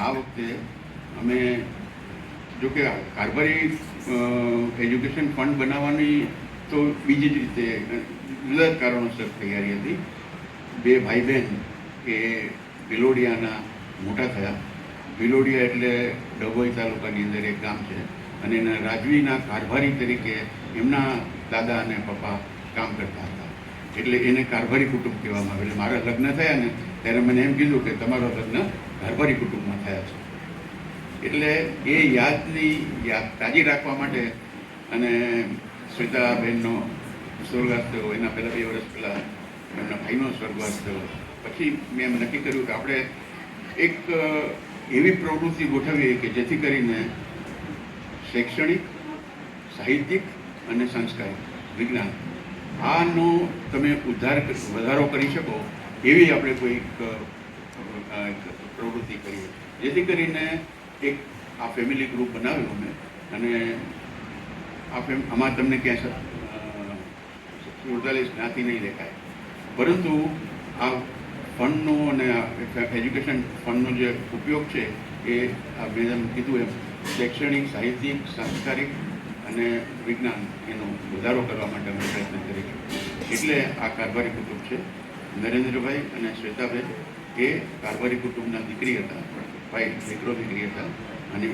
આ વખતે અમે જો કે કારભારી એજ્યુકેશન ફંડ બનાવવાની તો બીજી જ રીતે જુદા કારણોસર તૈયારી હતી. બે ભાઈ બહેન એ ભિલોડિયાના મોટા થયા. ભિલોડિયા એટલે ડભોઈ તાલુકાની અંદર એક ગામ છે અને એના રાજવીના કારભારી તરીકે એમના દાદા અને પપ્પા કામ કરતા હતા, એટલે એને કારભારી કુટુંબ કહેવામાં આવે. એટલે મારા લગ્ન થયા ને ત્યારે મને એમ કીધું કે તમારા લગ્ન કારભારી કુટુંબમાં થયા છે. એટલે એ યાદ તાજી રાખવા માટે અને શ્વેતાબેનનો સ્વર્ગવાસ થયો, એના પહેલાં 2 વર્ષ પહેલાં એમના ભાઈનો સ્વર્ગવાસ થયો. પછી મેં એમ નક્કી કર્યું કે આપણે એક એવી પ્રવૃત્તિ ગોઠવીએ કે જેથી કરીને શૈક્ષણિક, સાહિત્યિક અને સાંસ્કૃતિક વિજ્ઞાન આનો તમે વધારો કરી શકો એવી આપણે કોઈક પ્રવૃત્તિ કરીએ, જેથી કરીને એક આ ફેમિલી ગ્રુપ બનાવ્યું અમે. અને આમાં તમને ક્યાંય 47 જ્ઞાતિ નહીં દેખાય, પરંતુ આ ફંડનો અને એજ્યુકેશન ફંડનો જે ઉપયોગ છે એ આ મેં કીધું એમ શૈક્ષણિક, સાહિત્યિક, સાંસ્કૃતિક અને વિજ્ઞાન એનો વધારો કરવા માટે અમે પ્રયત્ન કરીશું. એટલે આ કારભારી કુટુંબ છે. નરેન્દ્રભાઈ અને શ્વેતાબેન એ કારભારી કુટુંબના દીકરી હતા, ભાઈ દીકરી હતા અને